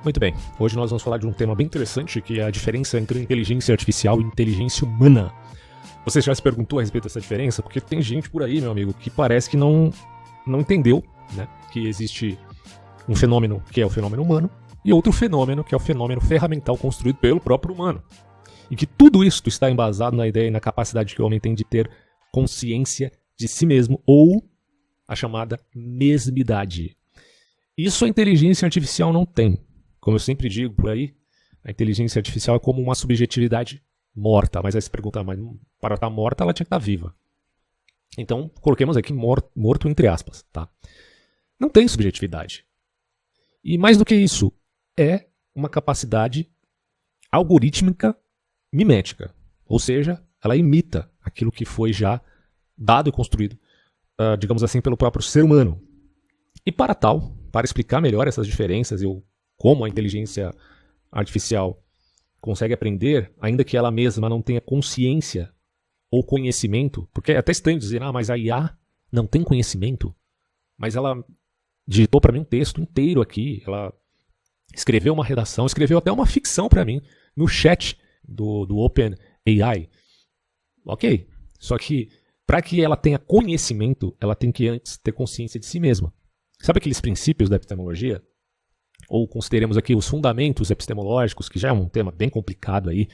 Muito bem, hoje nós vamos falar de um tema bem interessante, que é a diferença entre inteligência artificial e inteligência humana. Você já se perguntou a respeito dessa diferença? Porque tem gente por aí, meu amigo, que parece que não entendeu, né, que existe um fenômeno que é o fenômeno humano e outro fenômeno que é o fenômeno ferramental construído pelo próprio humano. E que tudo isso está embasado na ideia e na capacidade que o homem tem de ter consciência de si mesmo, ou a chamada mesmidade. Isso a inteligência artificial não tem. Como eu sempre digo por aí, a inteligência artificial é como uma subjetividade morta. Mas aí você pergunta, mas para estar morta ela tinha que estar viva. Então, coloquemos aqui morto entre aspas, tá? Não tem subjetividade. E mais do que isso, é uma capacidade algorítmica mimética. Ou seja, ela imita aquilo que foi já dado e construído, digamos assim, pelo próprio ser humano. E para explicar melhor essas diferenças e como a inteligência artificial consegue aprender, ainda que ela mesma não tenha consciência ou conhecimento, porque é até estranho dizer, mas a IA não tem conhecimento, mas ela digitou para mim um texto inteiro aqui, ela escreveu uma redação, escreveu até uma ficção para mim no chat do OpenAI. Ok, só que para que ela tenha conhecimento, ela tem que antes ter consciência de si mesma. Sabe aqueles princípios da epistemologia? Ou consideremos aqui os fundamentos epistemológicos, que já é um tema bem complicado aí,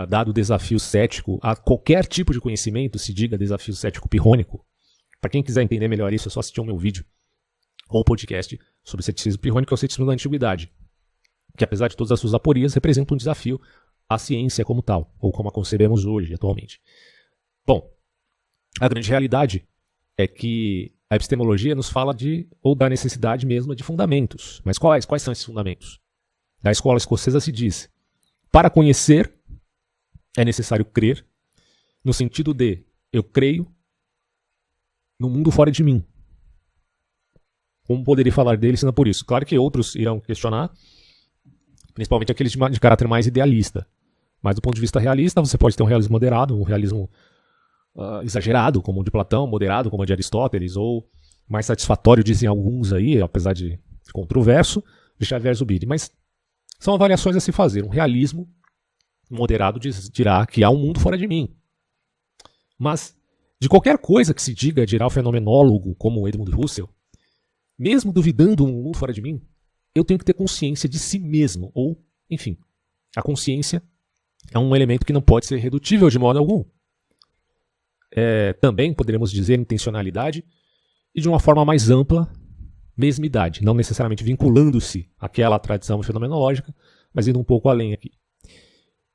dado o desafio cético a qualquer tipo de conhecimento, se diga desafio cético pirrônico. Para quem quiser entender melhor isso, é só assistir ao meu vídeo ou podcast sobre ceticismo pirrônico, que é o ceticismo da antiguidade, que apesar de todas as suas aporias, representa um desafio à ciência como tal, ou como a concebemos hoje, atualmente. Bom, a grande realidade é que a epistemologia nos fala da necessidade mesma de fundamentos. Mas quais são esses fundamentos? Da escola escocesa se diz: para conhecer é necessário crer, no sentido de eu creio no mundo fora de mim. Como poderia falar dele se não por isso? Claro que outros irão questionar, principalmente aqueles de caráter mais idealista. Mas do ponto de vista realista, você pode ter um realismo moderado, um realismo exagerado, como o de Platão, moderado, como o de Aristóteles, ou mais satisfatório, dizem alguns aí, apesar de controverso, de Xavier Zubiri. Mas são avaliações a se fazer. Um realismo moderado dirá que há um mundo fora de mim. Mas, de qualquer coisa que se diga, dirá o fenomenólogo como Edmund Husserl, mesmo duvidando um mundo fora de mim, eu tenho que ter consciência de si mesmo. Ou, enfim, a consciência é um elemento que não pode ser redutível de modo algum. Também poderíamos dizer intencionalidade e de uma forma mais ampla, mesmidade, não necessariamente vinculando-se àquela tradição fenomenológica, mas indo um pouco além aqui.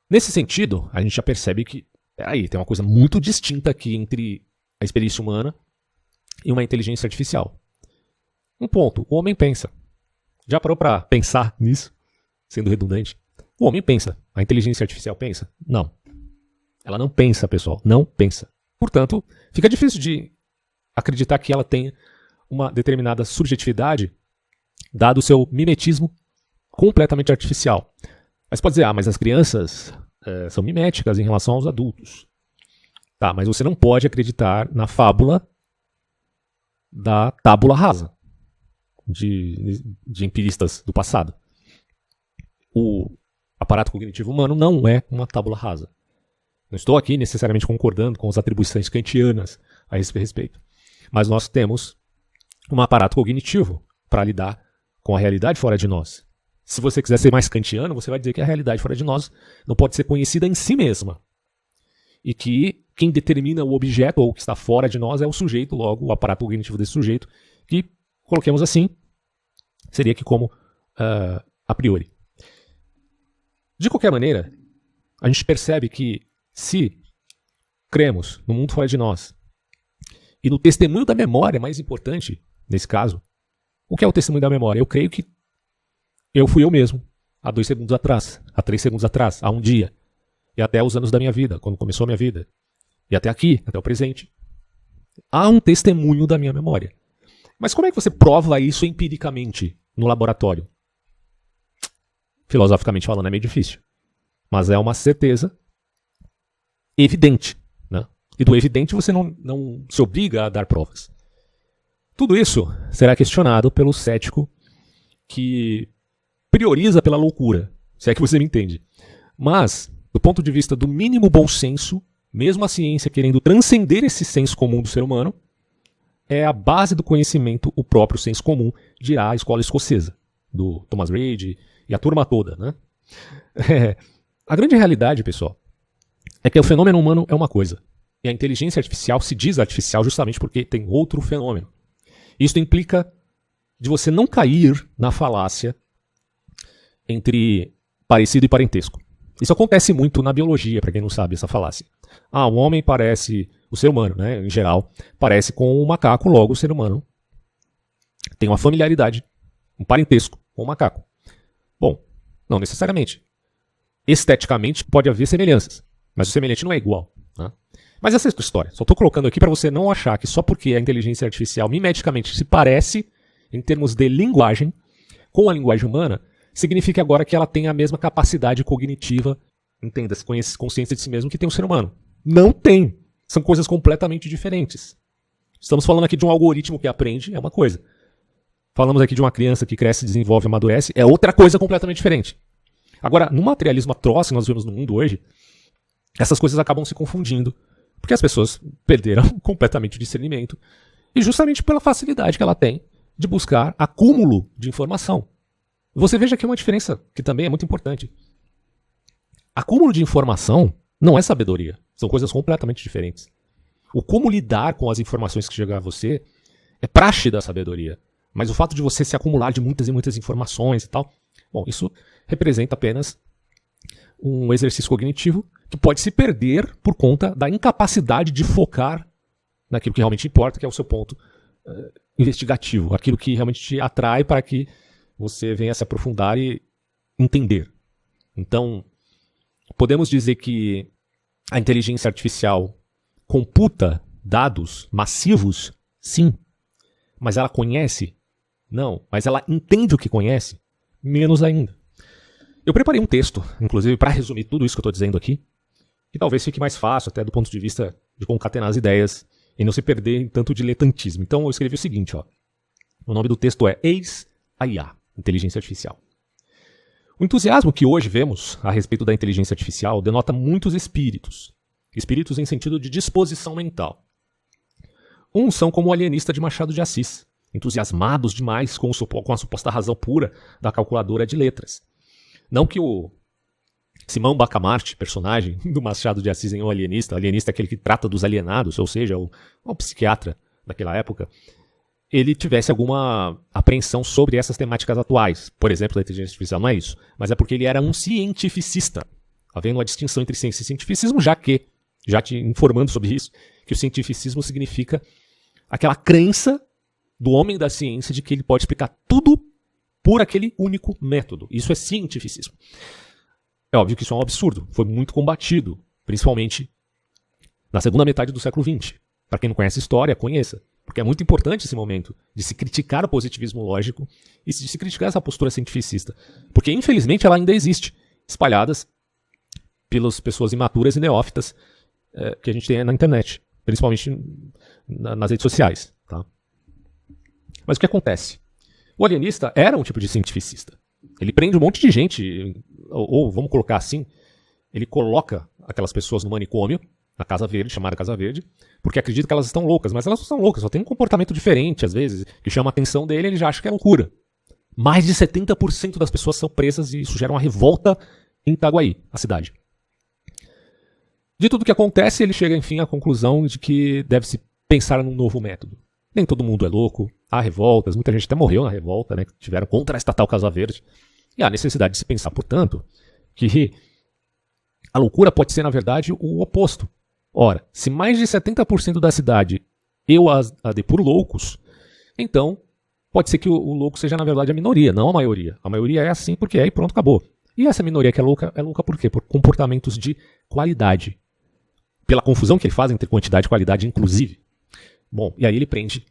Nesse sentido, a gente já percebe que tem uma coisa muito distinta aqui entre a experiência humana e uma inteligência artificial. Um ponto, o homem pensa. Já parou para pensar nisso, sendo redundante? O homem pensa, a inteligência artificial pensa? Não. Ela não pensa, pessoal, não pensa. Portanto, fica difícil de acreditar que ela tenha uma determinada subjetividade, dado o seu mimetismo completamente artificial. Mas pode dizer, mas as crianças são miméticas em relação aos adultos. Tá, mas você não pode acreditar na fábula da tábula rasa de empiristas do passado. O aparato cognitivo humano não é uma tábula rasa. Não estou aqui necessariamente concordando com as atribuições kantianas a esse respeito. Mas nós temos um aparato cognitivo para lidar com a realidade fora de nós. Se você quiser ser mais kantiano, você vai dizer que a realidade fora de nós não pode ser conhecida em si mesma. E que quem determina o objeto ou o que está fora de nós é o sujeito, logo o aparato cognitivo desse sujeito, que, coloquemos assim, seria aqui como a priori. De qualquer maneira, a gente percebe que se cremos no mundo fora de nós e no testemunho da memória, mais importante nesse caso, o que é o testemunho da memória? Eu creio que eu fui eu mesmo, há 2 segundos atrás, há 3 segundos atrás, há um dia, e até os anos da minha vida, quando começou a minha vida, e até aqui, até o presente. Há um testemunho da minha memória. Mas como é que você prova isso empiricamente no laboratório? Filosoficamente falando, é meio difícil. Mas é uma certeza evidente, né? E do evidente você não se obriga a dar provas. Tudo isso será questionado pelo cético que prioriza pela loucura, se é que você me entende. Mas, do ponto de vista do mínimo bom senso, mesmo a ciência querendo transcender esse senso comum do ser humano, é a base do conhecimento, o próprio senso comum, dirá a escola escocesa, do Thomas Reid e a turma toda, né? A grande realidade, pessoal, é que o fenômeno humano é uma coisa, e a inteligência artificial se diz artificial justamente porque tem outro fenômeno. Isso implica de você não cair na falácia entre parecido e parentesco. Isso acontece muito na biologia, para quem não sabe essa falácia. O homem parece, o ser humano, né, em geral, parece com o macaco, logo o ser humano tem uma familiaridade, um parentesco com o macaco. Bom, não necessariamente. Esteticamente pode haver semelhanças, mas o semelhante não é igual. Né? Mas essa é outra história. Só estou colocando aqui para você não achar que só porque a inteligência artificial mimeticamente se parece, em termos de linguagem, com a linguagem humana, significa agora que ela tem a mesma capacidade cognitiva, entenda-se, consciência de si mesmo que tem o ser humano. Não tem. São coisas completamente diferentes. Estamos falando aqui de um algoritmo que aprende, é uma coisa. Falamos aqui de uma criança que cresce, desenvolve, amadurece, é outra coisa completamente diferente. Agora, no materialismo atroz que nós vemos no mundo hoje, essas coisas acabam se confundindo, porque as pessoas perderam completamente o discernimento, e justamente pela facilidade que ela tem de buscar acúmulo de informação. Você veja aqui uma diferença que também é muito importante. Acúmulo de informação não é sabedoria. São coisas completamente diferentes. O como lidar com as informações que chegam a você é praxe da sabedoria. Mas o fato de você se acumular de muitas e muitas informações e tal, bom, isso representa apenas um exercício cognitivo que pode se perder por conta da incapacidade de focar naquilo que realmente importa, que é o seu ponto investigativo, aquilo que realmente te atrai para que você venha se aprofundar e entender. Então, podemos dizer que a inteligência artificial computa dados massivos? Sim. Mas ela conhece? Não. Mas ela entende o que conhece? Menos ainda. Eu preparei um texto, inclusive, para resumir tudo isso que eu estou dizendo aqui, que talvez fique mais fácil, até do ponto de vista de concatenar as ideias e não se perder em tanto diletantismo. Então eu escrevi o seguinte, ó. O nome do texto é Eis a IA, Inteligência Artificial. O entusiasmo que hoje vemos a respeito da inteligência artificial denota muitos espíritos. Espíritos em sentido de disposição mental. Uns são como o alienista de Machado de Assis, entusiasmados demais com a suposta razão pura da calculadora de letras. Não que o Simão Bacamarte, personagem do Machado de Assis em O Alienista é aquele que trata dos alienados, ou seja, o psiquiatra daquela época, ele tivesse alguma apreensão sobre essas temáticas atuais. Por exemplo, da inteligência artificial, não é isso. Mas é porque ele era um cientificista. Havendo uma distinção entre ciência e cientificismo, já te informando sobre isso, que o cientificismo significa aquela crença do homem da ciência de que ele pode explicar tudo por aquele único método. Isso é cientificismo. É óbvio que isso é um absurdo. Foi muito combatido, principalmente na segunda metade do século XX. Para quem não conhece história, conheça. Porque é muito importante esse momento de se criticar o positivismo lógico e de se criticar essa postura cientificista. Porque, infelizmente, ela ainda existe, espalhadas pelas pessoas imaturas e neófitas que a gente tem na internet, principalmente nas redes sociais. Tá? Mas o que acontece? O alienista era um tipo de cientificista. Ele prende um monte de gente, ou vamos colocar assim, ele coloca aquelas pessoas no manicômio, na Casa Verde, chamada Casa Verde, porque acredita que elas estão loucas, mas elas não são loucas, só tem um comportamento diferente, às vezes, que chama a atenção dele, ele já acha que é loucura. Mais de 70% das pessoas são presas e isso gera uma revolta em Itaguaí, a cidade. De tudo que acontece, ele chega, enfim, à conclusão de que deve-se pensar num novo método. Nem todo mundo é louco, há revoltas, muita gente até morreu na revolta, né, que tiveram contra a estatal Casa Verde. E há necessidade de se pensar, portanto, que a loucura pode ser, na verdade, o oposto. Ora, se mais de 70% da cidade eu a dê por loucos, então pode ser que o louco seja, na verdade, a minoria, não a maioria. A maioria é assim porque é e pronto, acabou. E essa minoria que é louca por quê? Por comportamentos de qualidade. Pela confusão que ele faz entre quantidade e qualidade, inclusive. Bom, e aí ele prende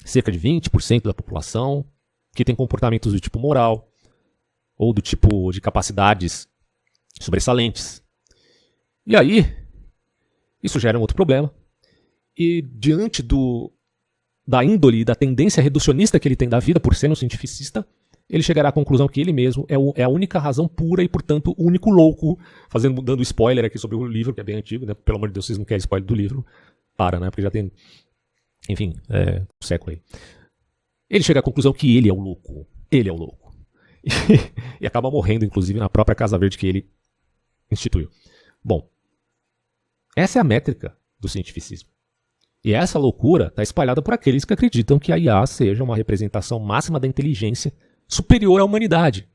cerca de 20% da população que tem comportamentos do tipo moral ou do tipo de capacidades sobressalentes. E aí, isso gera um outro problema. E diante da índole e da tendência reducionista que ele tem da vida por ser um cientificista, ele chegará à conclusão que ele mesmo é a única razão pura e, portanto, o único louco, dando spoiler aqui sobre o livro, que é bem antigo, né? Pelo amor de Deus, vocês não querem spoiler do livro. Né? Porque já tem, enfim, um século aí. Ele chega à conclusão que ele é o louco. Ele é o louco. E acaba morrendo, inclusive, na própria Casa Verde que ele instituiu. Bom, essa é a métrica do cientificismo. E essa loucura está espalhada por aqueles que acreditam que a IA seja uma representação máxima da inteligência superior à humanidade.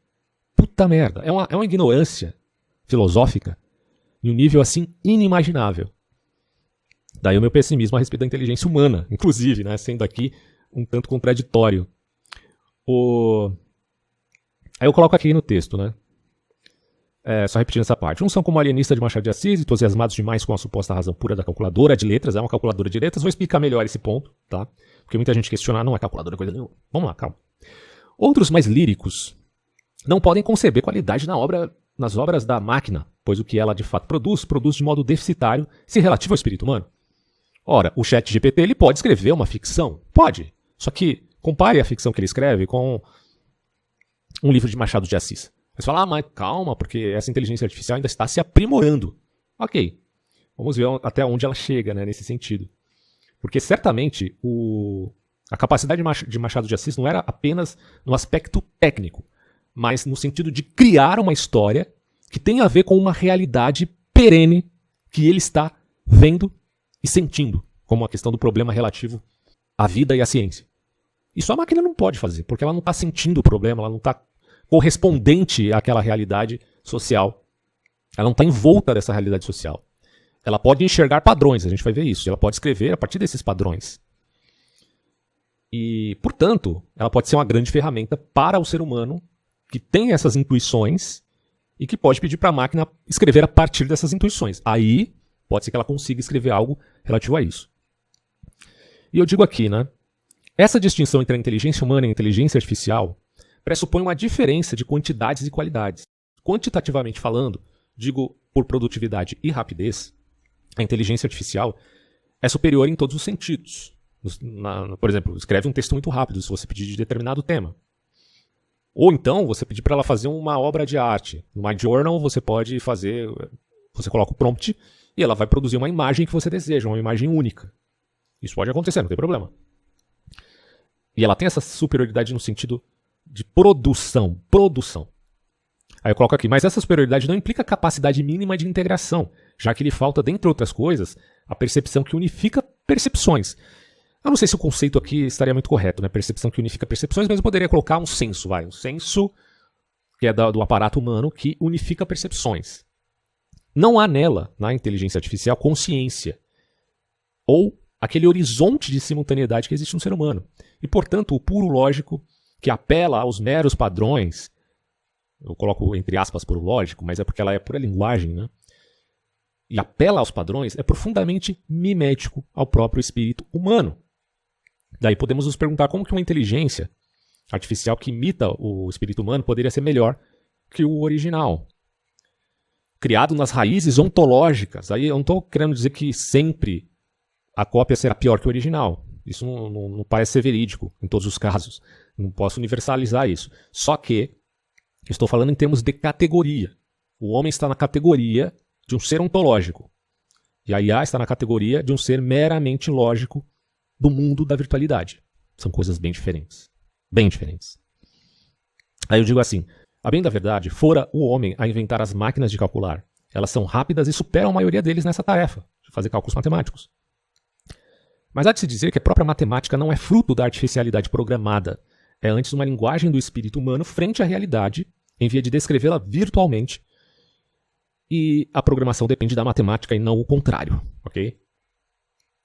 Puta merda. É uma ignorância filosófica em um nível assim inimaginável. Daí o meu pessimismo a respeito da inteligência humana, inclusive, né, sendo aqui um tanto contraditório. Aí eu coloco aqui no texto, né? Só repetindo essa parte. Uns são como alienista de Machado de Assis, entusiasmados demais com a suposta razão pura da calculadora de letras. É uma calculadora de letras. Vou explicar melhor esse ponto, tá? Porque muita gente questiona, não é calculadora coisa nenhuma. Vamos lá, calma. Outros mais líricos não podem conceber qualidade nas obras da máquina, pois o que ela de fato produz de modo deficitário se relativo ao espírito humano. Ora, o ChatGPT ele pode escrever uma ficção? Pode. Só que compare a ficção que ele escreve com um livro de Machado de Assis. Você fala, mas calma, porque essa inteligência artificial ainda está se aprimorando. Ok, vamos ver até onde ela chega, né, nesse sentido. Porque certamente a capacidade de Machado de Assis não era apenas no aspecto técnico, mas no sentido de criar uma história que tem a ver com uma realidade perene que ele está vendo e sentindo, como a questão do problema relativo à vida e à ciência. Isso a máquina não pode fazer, porque ela não está sentindo o problema, ela não está correspondente àquela realidade social. Ela não está envolta dessa realidade social. Ela pode enxergar padrões, a gente vai ver isso. Ela pode escrever a partir desses padrões. E, portanto, ela pode ser uma grande ferramenta para o ser humano que tem essas intuições e que pode pedir para a máquina escrever a partir dessas intuições. Aí, pode ser que ela consiga escrever algo relativo a isso. E eu digo aqui, né? Essa distinção entre a inteligência humana e a inteligência artificial pressupõe uma diferença de quantidades e qualidades. Quantitativamente falando, digo por produtividade e rapidez, a inteligência artificial é superior em todos os sentidos. Por exemplo, escreve um texto muito rápido se você pedir de determinado tema. Ou então, você pedir para ela fazer uma obra de arte. No MyJournal, você pode fazer... Você coloca o prompt e ela vai produzir uma imagem que você deseja, uma imagem única. Isso pode acontecer, não tem problema. E ela tem essa superioridade no sentido de produção. Aí eu coloco aqui, mas essa superioridade não implica capacidade mínima de integração, já que lhe falta, dentre outras coisas, a percepção que unifica percepções. Eu não sei se o conceito aqui estaria muito correto, né? Percepção que unifica percepções, mas eu poderia colocar um senso, um senso que é do aparato humano que unifica percepções. Não há nela, na inteligência artificial, consciência ou aquele horizonte de simultaneidade que existe no ser humano. E, portanto, o puro lógico que apela aos meros padrões, eu coloco entre aspas puro lógico, mas é porque ela é pura linguagem, né? E apela aos padrões, é profundamente mimético ao próprio espírito humano. Daí podemos nos perguntar como que uma inteligência artificial que imita o espírito humano poderia ser melhor que o original. Criado nas raízes ontológicas. Aí eu não estou querendo dizer que sempre a cópia será pior que o original. Isso não parece ser verídico em todos os casos. Não posso universalizar isso. Só que estou falando em termos de categoria. O homem está na categoria de um ser ontológico. E a IA está na categoria de um ser meramente lógico do mundo da virtualidade. São coisas bem diferentes. Bem diferentes. Aí eu digo assim, a bem da verdade, fora o homem a inventar as máquinas de calcular. Elas são rápidas e superam a maioria deles nessa tarefa, de fazer cálculos matemáticos. Mas há de se dizer que a própria matemática não é fruto da artificialidade programada. É antes uma linguagem do espírito humano frente à realidade, em via de descrevê-la virtualmente. E a programação depende da matemática e não o contrário, ok?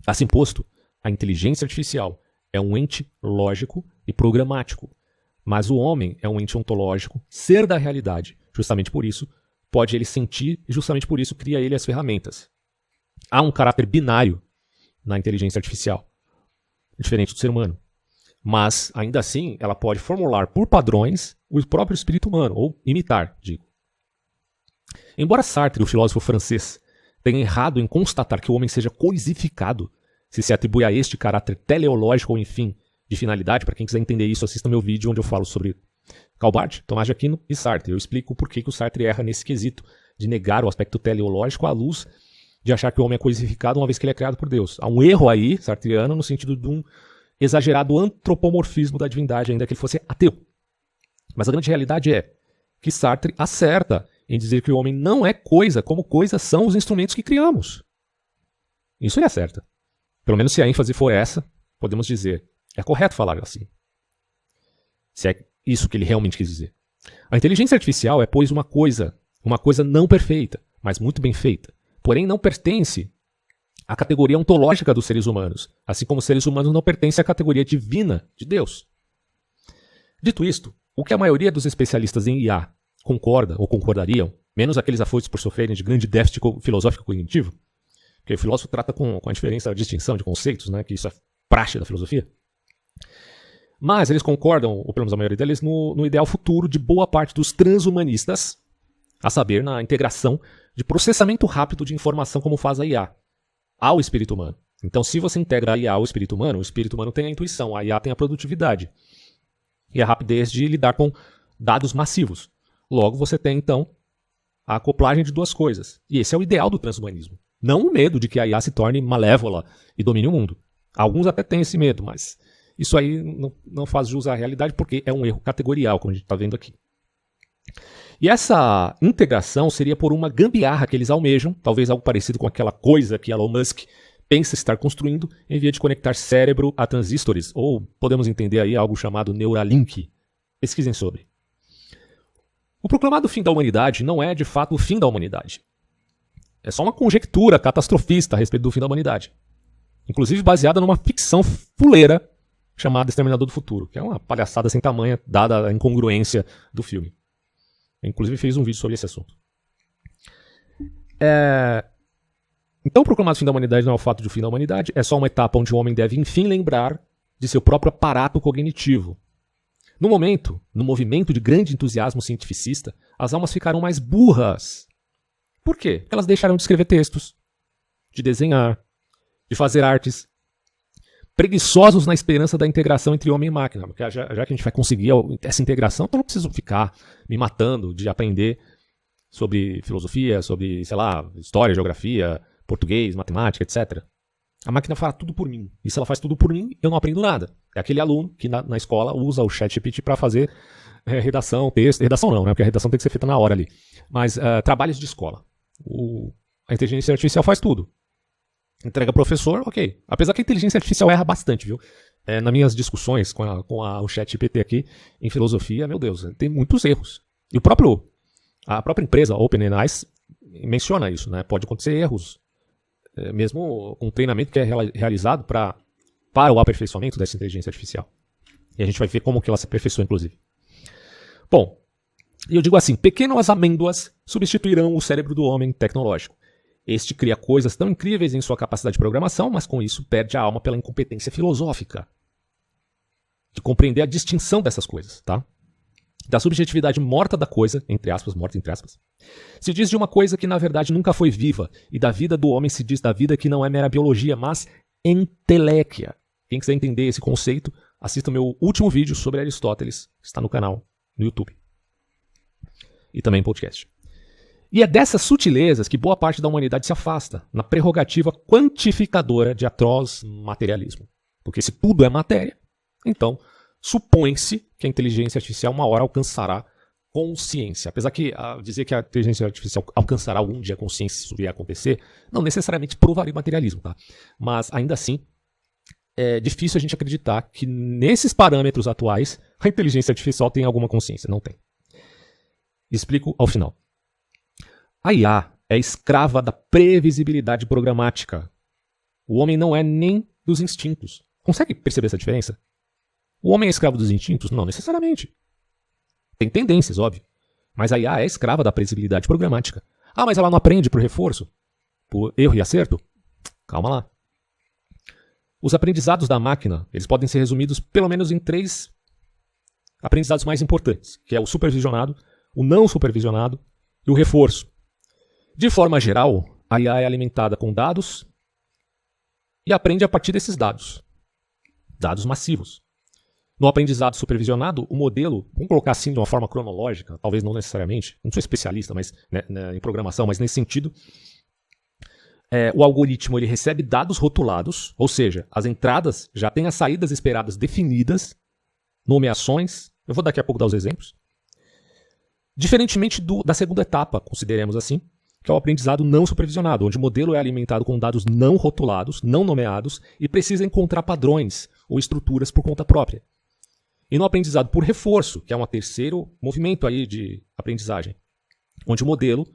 Assim posto, a inteligência artificial é um ente lógico e programático, mas o homem é um ente ontológico, ser da realidade. Justamente por isso, pode ele sentir e justamente por isso cria ele as ferramentas. Há um caráter binário na inteligência artificial, diferente do ser humano. Mas, ainda assim, ela pode formular por padrões o próprio espírito humano, ou imitar, digo. Embora Sartre, o filósofo francês, tenha errado em constatar que o homem seja coisificado, se atribui a este caráter teleológico ou, enfim, de finalidade, para quem quiser entender isso, assista meu vídeo onde eu falo sobre Calbart, Tomás de Aquino e Sartre. Eu explico por que o Sartre erra nesse quesito de negar o aspecto teleológico à luz de achar que o homem é coisificado uma vez que ele é criado por Deus. Há um erro aí, sartriano, no sentido de um exagerado antropomorfismo da divindade, ainda que ele fosse ateu. Mas a grande realidade é que Sartre acerta em dizer que o homem não é coisa, como coisas são os instrumentos que criamos. Isso ele acerta. Pelo menos se a ênfase for essa, podemos dizer, é correto falar assim. Se é isso que ele realmente quis dizer. A inteligência artificial é, pois, uma coisa não perfeita, mas muito bem feita. Porém, não pertence à categoria ontológica dos seres humanos, assim como os seres humanos não pertencem à categoria divina de Deus. Dito isto, o que a maioria dos especialistas em IA concorda ou concordariam, menos aqueles afoitos por sofrerem de grande déficit filosófico cognitivo, porque o filósofo trata com a diferença, a distinção de conceitos, né, que isso é praxe da filosofia. Mas eles concordam, ou pelo menos a maioria deles, no ideal futuro de boa parte dos transhumanistas, a saber, na integração de processamento rápido de informação como faz a IA, ao espírito humano. Então, se você integra a IA ao espírito humano tem a intuição, a IA tem a produtividade e a rapidez de lidar com dados massivos. Logo, você tem, então, a acoplagem de duas coisas. E esse é o ideal do transhumanismo. Não o medo de que a IA se torne malévola e domine o mundo. Alguns até têm esse medo, mas isso aí não faz jus à realidade porque é um erro categorial, como a gente está vendo aqui. E essa integração seria por uma gambiarra que eles almejam, talvez algo parecido com aquela coisa que Elon Musk pensa estar construindo em via de conectar cérebro a transistores, ou podemos entender aí algo chamado Neuralink. Pesquisem sobre. O proclamado fim da humanidade não é de fato o fim da humanidade. É só uma conjectura catastrofista a respeito do fim da humanidade. Inclusive baseada numa ficção fuleira chamada Exterminador do Futuro, que é uma palhaçada sem tamanho, dada a incongruência do filme. Eu, inclusive, fiz um vídeo sobre esse assunto. Então, o proclamado fim da humanidade não é o fato de o fim da humanidade, é só uma etapa onde o homem deve, enfim, lembrar de seu próprio aparato cognitivo. No movimento de grande entusiasmo cientificista, as almas ficaram mais burras. Por quê? Porque elas deixaram de escrever textos, de desenhar, de fazer artes, preguiçosos na esperança da integração entre homem e máquina. Porque já que a gente vai conseguir essa integração, então não preciso ficar me matando de aprender sobre filosofia, sobre, sei lá, história, geografia, português, matemática, etc. A máquina faz tudo por mim. E se ela faz tudo por mim, eu não aprendo nada. É aquele aluno que na escola usa o ChatGPT para fazer redação, texto. Redação não, né? Porque a redação tem que ser feita na hora ali. Mas trabalhos de escola. A inteligência artificial faz tudo. Entrega professor, ok. Apesar que a inteligência artificial erra bastante, viu? Nas minhas discussões com o ChatGPT aqui em filosofia, meu Deus, tem muitos erros. E a própria empresa, OpenAI, menciona isso, né? Pode acontecer erros, mesmo com um treinamento que é realizado para o aperfeiçoamento dessa inteligência artificial. E a gente vai ver como que ela se aperfeiçoa, inclusive. Bom, eu digo assim, pequenas amêndoas substituirão o cérebro do homem tecnológico. Este cria coisas tão incríveis em sua capacidade de programação, mas com isso perde a alma pela incompetência filosófica de compreender a distinção dessas coisas, tá? Da subjetividade morta da coisa, entre aspas, morta entre aspas, se diz de uma coisa que na verdade nunca foi viva, e da vida do homem se diz da vida que não é mera biologia, mas enteléquia. Quem quiser entender esse conceito, assista o meu último vídeo sobre Aristóteles, que está no canal, no YouTube. E também em podcast. E é dessas sutilezas que boa parte da humanidade se afasta, na prerrogativa quantificadora de atroz materialismo. Porque se tudo é matéria, então supõe-se que a inteligência artificial uma hora alcançará consciência. Apesar que dizer que a inteligência artificial alcançará algum dia a consciência, se isso vier a acontecer, não necessariamente provaria o materialismo, tá? Mas ainda assim, é difícil a gente acreditar que nesses parâmetros atuais a inteligência artificial tem alguma consciência. Não tem. Explico ao final. A IA é escrava da previsibilidade programática. O homem não é nem dos instintos. Consegue perceber essa diferença? O homem é escravo dos instintos? Não necessariamente. Tem tendências, óbvio. Mas a IA é escrava da previsibilidade programática. Ah, mas ela não aprende por reforço? Por erro e acerto? Calma lá. Os aprendizados da máquina, eles podem ser resumidos pelo menos em 3 aprendizados mais importantes, que é o supervisionado, o não supervisionado e o reforço. De forma geral, a IA é alimentada com dados e aprende a partir desses dados. Dados massivos. No aprendizado supervisionado, o modelo, vamos colocar assim de uma forma cronológica, talvez não necessariamente, não sou especialista em programação, mas nesse sentido, o algoritmo ele recebe dados rotulados, ou seja, as entradas já têm as saídas esperadas definidas, nomeações, eu vou daqui a pouco dar os exemplos. Diferentemente da segunda etapa, consideremos assim, que é o aprendizado não supervisionado, onde o modelo é alimentado com dados não rotulados, não nomeados, e precisa encontrar padrões ou estruturas por conta própria. E no aprendizado por reforço, que é um terceiro movimento aí de aprendizagem, onde o modelo,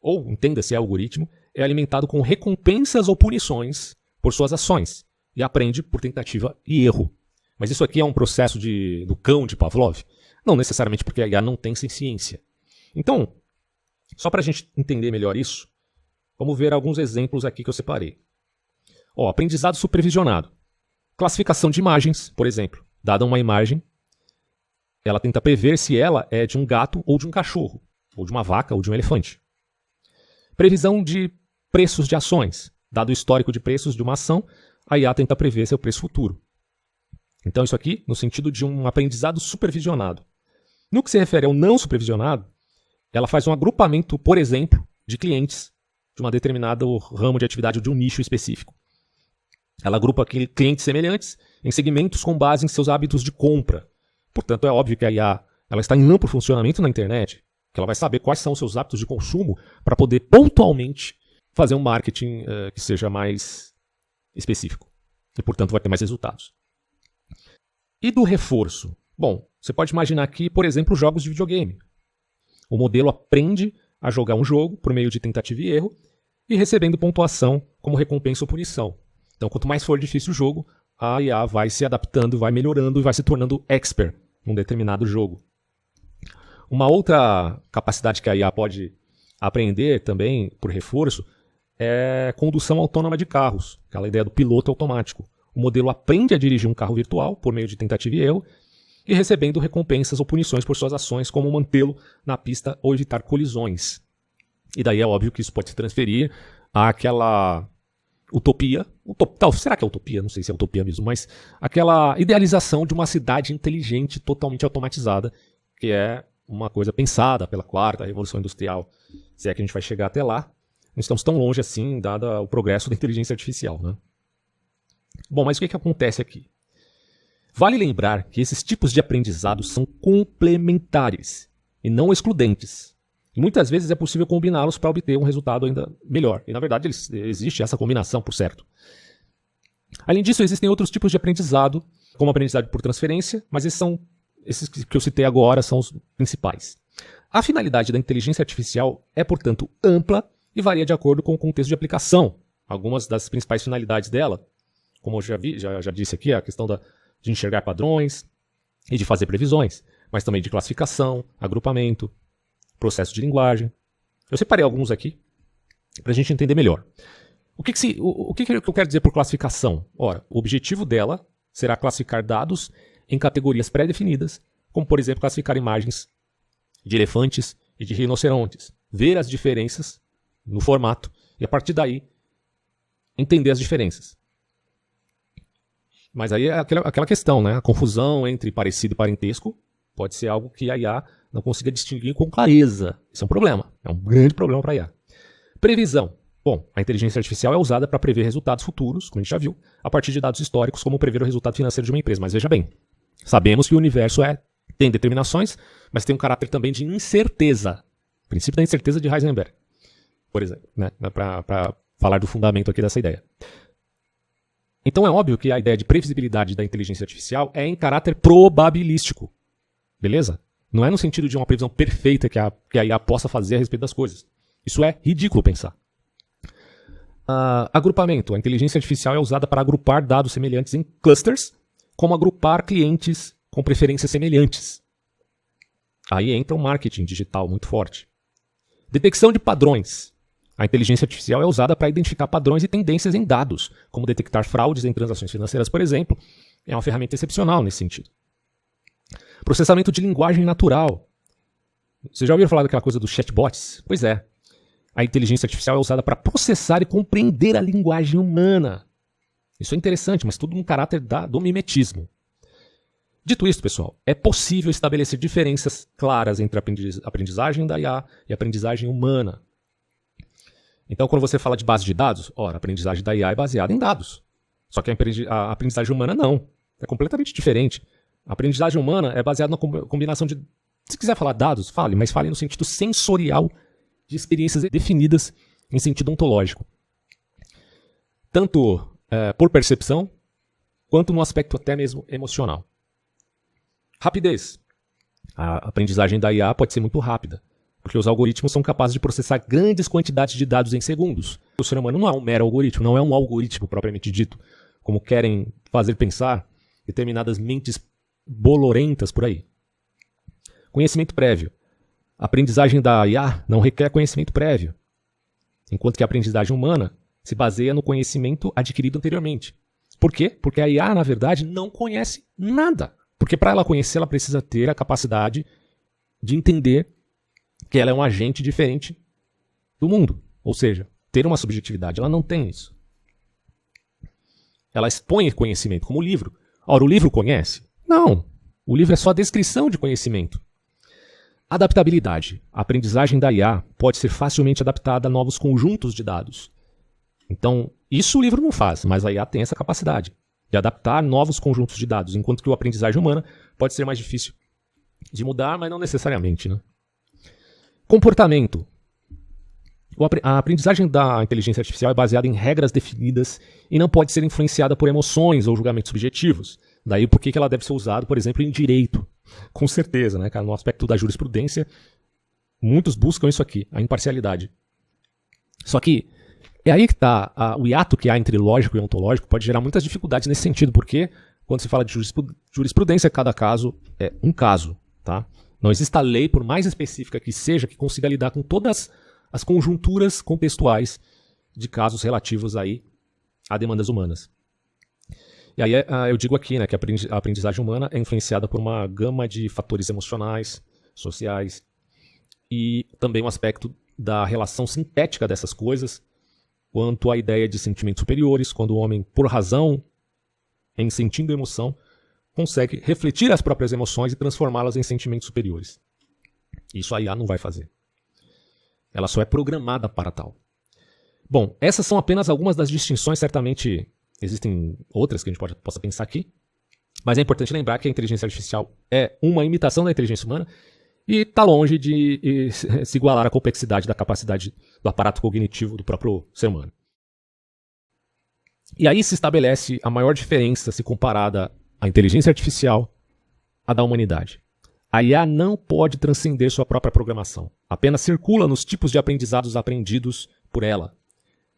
ou entenda-se algoritmo, é alimentado com recompensas ou punições por suas ações, e aprende por tentativa e erro. Mas isso aqui é um processo do cão de Pavlov? Não necessariamente, porque a IA não tem ciência. Então, só para a gente entender melhor isso, vamos ver alguns exemplos aqui que eu separei. Aprendizado supervisionado. Classificação de imagens, por exemplo. Dada uma imagem, ela tenta prever se ela é de um gato ou de um cachorro, ou de uma vaca ou de um elefante. Previsão de preços de ações. Dado o histórico de preços de uma ação, a IA tenta prever seu preço futuro. Então isso aqui no sentido de um aprendizado supervisionado. No que se refere ao não supervisionado, ela faz um agrupamento, por exemplo, de clientes de uma determinada ramo de atividade ou de um nicho específico. Ela agrupa clientes semelhantes em segmentos com base em seus hábitos de compra. Portanto, é óbvio que a IA ela está em amplo funcionamento na internet, que ela vai saber quais são os seus hábitos de consumo para poder pontualmente fazer um marketing que seja mais específico. E, portanto, vai ter mais resultados. E do reforço? Bom, você pode imaginar aqui, por exemplo, jogos de videogame. O modelo aprende a jogar um jogo por meio de tentativa e erro e recebendo pontuação como recompensa ou punição. Então, quanto mais for difícil o jogo, a IA vai se adaptando, vai melhorando e vai se tornando expert num determinado jogo. Uma outra capacidade que a IA pode aprender também, por reforço, é condução autônoma de carros, aquela ideia do piloto automático. O modelo aprende a dirigir um carro virtual por meio de tentativa e erro e recebendo recompensas ou punições por suas ações, como mantê-lo na pista ou evitar colisões. E daí é óbvio que isso pode se transferir àquela utopia, será que é utopia? Não sei se é utopia mesmo, mas aquela idealização de uma cidade inteligente, totalmente automatizada, que é uma coisa pensada pela quarta revolução industrial. Se é que a gente vai chegar até lá, não estamos tão longe assim, dado o progresso da inteligência artificial, né? Bom, mas o que acontece aqui? Vale lembrar que esses tipos de aprendizado são complementares e não excludentes. E muitas vezes é possível combiná-los para obter um resultado ainda melhor. E na verdade existe essa combinação, por certo. Além disso, existem outros tipos de aprendizado, como aprendizado por transferência, mas esses que eu citei agora são os principais. A finalidade da inteligência artificial é, portanto, ampla e varia de acordo com o contexto de aplicação. Algumas das principais finalidades dela, como eu já disse aqui, a questão de enxergar padrões e de fazer previsões, mas também de classificação, agrupamento, processo de linguagem. Eu separei alguns aqui para a gente entender melhor. O que eu quero dizer por classificação? Ora, o objetivo dela será classificar dados em categorias pré-definidas, como, por exemplo, classificar imagens de elefantes e de rinocerontes, ver as diferenças no formato e, a partir daí, entender as diferenças. Mas aí é aquela questão, né? A confusão entre parecido e parentesco pode ser algo que a IA não consiga distinguir com clareza. Isso é um problema. É um grande problema para a IA. Previsão. Bom, a inteligência artificial é usada para prever resultados futuros, como a gente já viu, a partir de dados históricos, como prever o resultado financeiro de uma empresa. Mas veja bem, sabemos que o universo tem determinações, mas tem um caráter também de incerteza. O princípio da incerteza de Heisenberg, por exemplo, né? Para falar do fundamento aqui dessa ideia. Então é óbvio que a ideia de previsibilidade da inteligência artificial é em caráter probabilístico. Beleza? Não é no sentido de uma previsão perfeita que a IA possa fazer a respeito das coisas. Isso é ridículo pensar. Agrupamento. A inteligência artificial é usada para agrupar dados semelhantes em clusters, como agrupar clientes com preferências semelhantes. Aí entra um marketing digital muito forte. Detecção de padrões. A inteligência artificial é usada para identificar padrões e tendências em dados, como detectar fraudes em transações financeiras, por exemplo. É uma ferramenta excepcional nesse sentido. Processamento de linguagem natural. Você já ouviu falar daquela coisa dos chatbots? Pois é. A inteligência artificial é usada para processar e compreender a linguagem humana. Isso é interessante, mas tudo no caráter do mimetismo. Dito isso, pessoal, é possível estabelecer diferenças claras entre a aprendizagem da IA e a aprendizagem humana. Então, quando você fala de base de dados, ora, a aprendizagem da IA é baseada em dados. Só que a aprendizagem humana não. É completamente diferente. A aprendizagem humana é baseada na combinação de... Se quiser falar dados, fale, mas fale no sentido sensorial de experiências definidas em sentido ontológico. Tanto por percepção, quanto no aspecto até mesmo emocional. Rapidez. A aprendizagem da IA pode ser muito rápida, porque os algoritmos são capazes de processar grandes quantidades de dados em segundos. O ser humano não é um mero algoritmo, não é um algoritmo propriamente dito, como querem fazer pensar determinadas mentes bolorentas por aí. Conhecimento prévio. A aprendizagem da IA não requer conhecimento prévio, enquanto que a aprendizagem humana se baseia no conhecimento adquirido anteriormente. Por quê? Porque a IA, na verdade, não conhece nada. Porque para ela conhecer, ela precisa ter a capacidade de entender que ela é um agente diferente do mundo. Ou seja, ter uma subjetividade. Ela não tem isso. Ela expõe conhecimento, como o livro. Ora, o livro conhece? Não. O livro é só a descrição de conhecimento. Adaptabilidade. A aprendizagem da IA pode ser facilmente adaptada a novos conjuntos de dados. Então, isso o livro não faz, mas a IA tem essa capacidade de adaptar novos conjuntos de dados, enquanto que a aprendizagem humana pode ser mais difícil de mudar, mas não necessariamente, né? Comportamento. A aprendizagem da inteligência artificial é baseada em regras definidas e não pode ser influenciada por emoções ou julgamentos subjetivos. Daí por que ela deve ser usada, por exemplo, em direito. Com certeza, né, cara? No aspecto da jurisprudência, muitos buscam isso aqui, a imparcialidade. Só que é aí que está o hiato que há entre lógico e ontológico, pode gerar muitas dificuldades nesse sentido, porque quando se fala de jurisprudência, cada caso é um caso, tá? Não existe a lei, por mais específica que seja, que consiga lidar com todas as conjunturas contextuais de casos relativos aí a demandas humanas. E aí eu digo aqui, né, que a aprendizagem humana é influenciada por uma gama de fatores emocionais, sociais e também um aspecto da relação sintética dessas coisas, quanto à ideia de sentimentos superiores, quando o homem, por razão, em sentindo emoção, consegue refletir as próprias emoções e transformá-las em sentimentos superiores. Isso a IA não vai fazer. Ela só é programada para tal. Bom, essas são apenas algumas das distinções, certamente existem outras que a gente possa pensar aqui, mas é importante lembrar que a inteligência artificial é uma imitação da inteligência humana e está longe de se igualar à complexidade da capacidade do aparato cognitivo do próprio ser humano. E aí se estabelece a maior diferença se comparada à inteligência artificial à da humanidade. A IA não pode transcender sua própria programação, apenas circula nos tipos de aprendizados aprendidos por ela.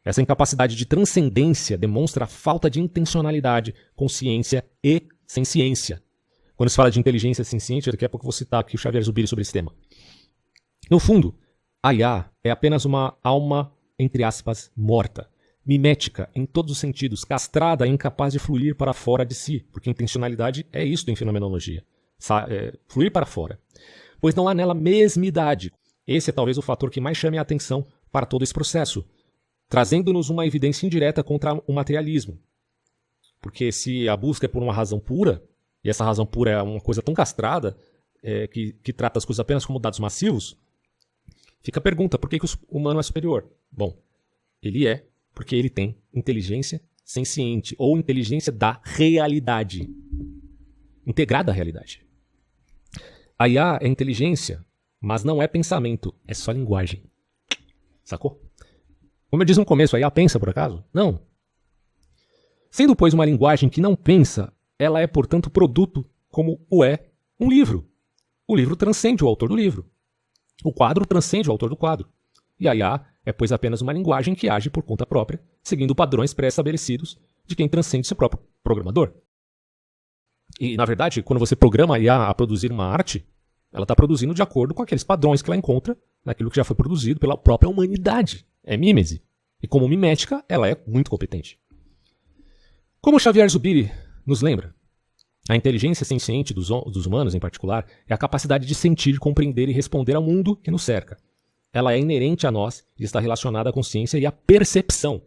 Essa incapacidade de transcendência demonstra a falta de intencionalidade, consciência e senciência. Quando se fala de inteligência senciente, daqui a pouco eu vou citar aqui o Xavier Zubiri sobre esse tema. No fundo, a IA é apenas uma alma, entre aspas, morta, mimética em todos os sentidos, castrada e incapaz de fluir para fora de si, porque intencionalidade é isso em fenomenologia, fluir para fora. Pois não há nela mesmidade. Esse é talvez o fator que mais chame a atenção para todo esse processo, trazendo-nos uma evidência indireta contra o materialismo. Porque se a busca é por uma razão pura, e essa razão pura é uma coisa tão castrada, que trata as coisas apenas como dados massivos, fica a pergunta, por que o humano é superior? Bom, ele é porque ele tem inteligência senciente, ou inteligência da realidade, integrada à realidade. A IA é inteligência, mas não é pensamento, é só linguagem. Sacou? Como eu disse no começo, a IA pensa por acaso? Não. Sendo, pois, uma linguagem que não pensa, ela é, portanto, produto como o é um livro. O livro transcende o autor do livro. O quadro transcende o autor do quadro. E a IA é, pois, apenas uma linguagem que age por conta própria, seguindo padrões pré-estabelecidos de quem transcende seu próprio programador. E, na verdade, quando você programa a IA a produzir uma arte, ela está produzindo de acordo com aqueles padrões que ela encontra naquilo que já foi produzido pela própria humanidade. É mímese. E como mimética, ela é muito competente. Como Xavier Zubiri nos lembra, a inteligência senciente dos humanos, em particular, é a capacidade de sentir, compreender e responder ao mundo que nos cerca. Ela é inerente a nós e está relacionada à consciência e à percepção.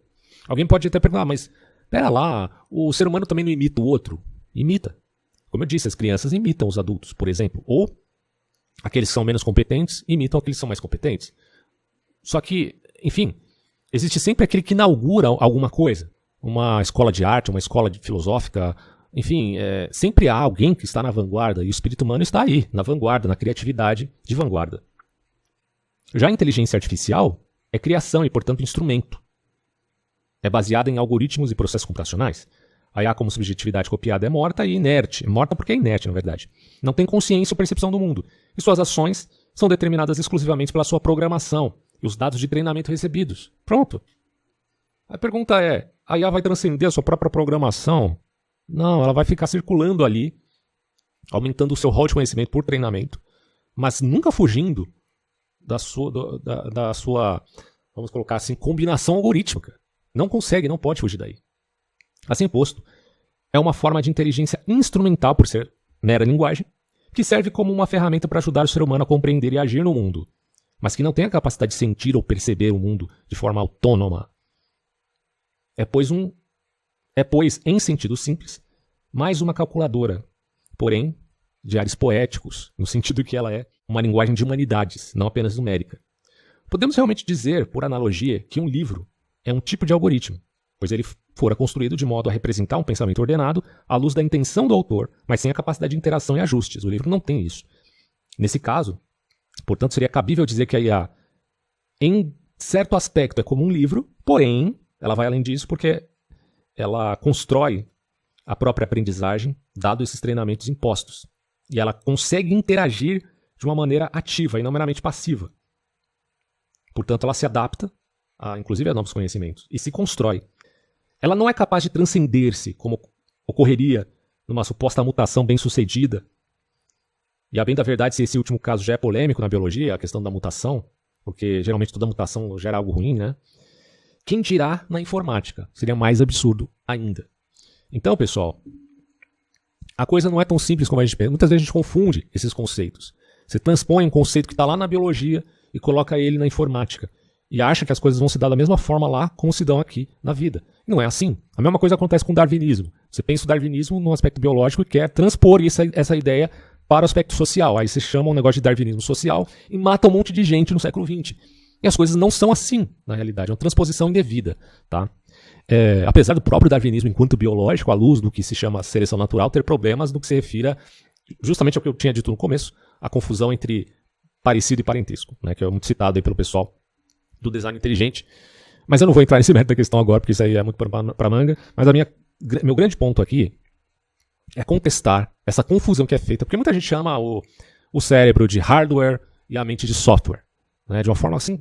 Alguém pode até perguntar, mas pera lá, o ser humano também não imita o outro? Imita. Como eu disse, as crianças imitam os adultos, por exemplo. Ou aqueles que são menos competentes imitam aqueles que são mais competentes. Só que, enfim, existe sempre aquele que inaugura alguma coisa. Uma escola de arte, uma escola filosófica, enfim, sempre há alguém que está na vanguarda, e o espírito humano está aí, na vanguarda, na criatividade de vanguarda. Já a inteligência artificial é criação e, portanto, instrumento. É baseada em algoritmos e processos computacionais. A IA como subjetividade copiada é morta e inerte. É morta porque é inerte, na verdade. Não tem consciência ou percepção do mundo. E suas ações são determinadas exclusivamente pela sua programação e os dados de treinamento recebidos. Pronto. A pergunta é, a IA vai transcender a sua própria programação? Não, ela vai ficar circulando ali, aumentando o seu rol de conhecimento por treinamento, mas nunca fugindo da sua, vamos colocar assim, combinação algorítmica. Não consegue, não pode fugir daí. Assim posto, é uma forma de inteligência instrumental, por ser mera linguagem, que serve como uma ferramenta para ajudar o ser humano a compreender e agir no mundo, mas que não tem a capacidade de sentir ou perceber o mundo de forma autônoma. É, pois, em sentido simples, mais uma calculadora, porém, de ares poéticos, no sentido que ela é uma linguagem de humanidades, não apenas numérica. Podemos realmente dizer, por analogia, que um livro é um tipo de algoritmo, pois ele fora construído de modo a representar um pensamento ordenado à luz da intenção do autor, mas sem a capacidade de interação e ajustes. O livro não tem isso. Nesse caso, portanto, seria cabível dizer que a IA, em certo aspecto, é como um livro, porém, ela vai além disso porque ela constrói a própria aprendizagem, dado esses treinamentos impostos. E ela consegue interagir de uma maneira ativa e não meramente passiva. Portanto, ela se adapta, inclusive a novos conhecimentos, e se constrói. Ela não é capaz de transcender-se, como ocorreria numa suposta mutação bem-sucedida. E a bem da verdade, se esse último caso já é polêmico na biologia, a questão da mutação, porque geralmente toda mutação gera algo ruim, né? Quem dirá na informática? Seria mais absurdo ainda. Então, pessoal, a coisa não é tão simples como a gente pensa. Muitas vezes a gente confunde esses conceitos. Você transpõe um conceito que está lá na biologia e coloca ele na informática. E acha que as coisas vão se dar da mesma forma lá como se dão aqui na vida. Não é assim. A mesma coisa acontece com o darwinismo. Você pensa o darwinismo no aspecto biológico e quer transpor essa ideia para o aspecto social. Aí você chama um negócio de darwinismo social e mata um monte de gente no século XX. E as coisas não são assim, na realidade. É uma transposição indevida. Tá? Apesar do próprio darwinismo, enquanto biológico, à luz do que se chama seleção natural, ter problemas no que se refira justamente ao que eu tinha dito no começo, a confusão entre parecido e parentesco, né, que é muito citado aí pelo pessoal do design inteligente. Mas eu não vou entrar nesse mérito da questão agora, porque isso aí é muito para manga. Mas meu grande ponto aqui é contestar essa confusão que é feita, porque muita gente chama o cérebro de hardware e a mente de software. Né, de uma forma assim...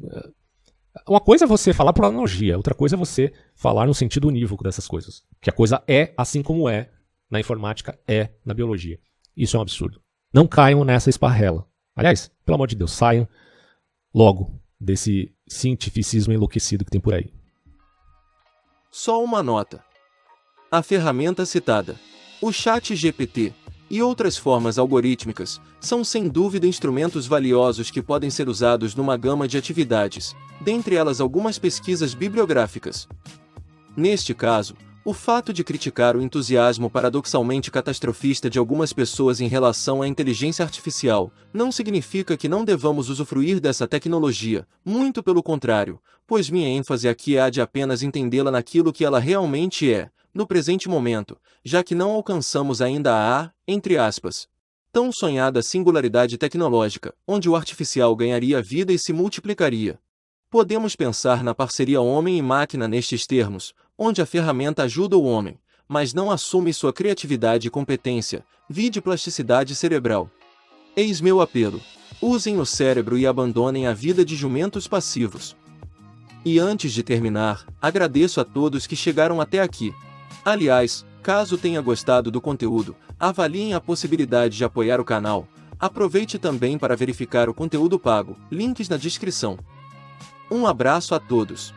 Uma coisa é você falar por analogia, outra coisa é você falar no sentido unívoco dessas coisas. Que a coisa é assim como é na informática, é na biologia. Isso é um absurdo. Não caiam nessa esparrela. Aliás, pelo amor de Deus, saiam logo desse cientificismo enlouquecido que tem por aí. Só uma nota. A ferramenta citada, o ChatGPT e outras formas algorítmicas, são sem dúvida instrumentos valiosos que podem ser usados numa gama de atividades, dentre elas algumas pesquisas bibliográficas. Neste caso, o fato de criticar o entusiasmo paradoxalmente catastrofista de algumas pessoas em relação à inteligência artificial não significa que não devamos usufruir dessa tecnologia, muito pelo contrário, pois minha ênfase aqui é a de apenas entendê-la naquilo que ela realmente é, no presente momento, já que não alcançamos ainda a, entre aspas, tão sonhada singularidade tecnológica, onde o artificial ganharia vida e se multiplicaria. Podemos pensar na parceria homem e máquina nestes termos, onde a ferramenta ajuda o homem, mas não assume sua criatividade e competência, vide plasticidade cerebral. Eis meu apelo. Usem o cérebro e abandonem a vida de jumentos passivos. E antes de terminar, agradeço a todos que chegaram até aqui. Aliás, caso tenha gostado do conteúdo, avaliem a possibilidade de apoiar o canal. Aproveite também para verificar o conteúdo pago, links na descrição. Um abraço a todos.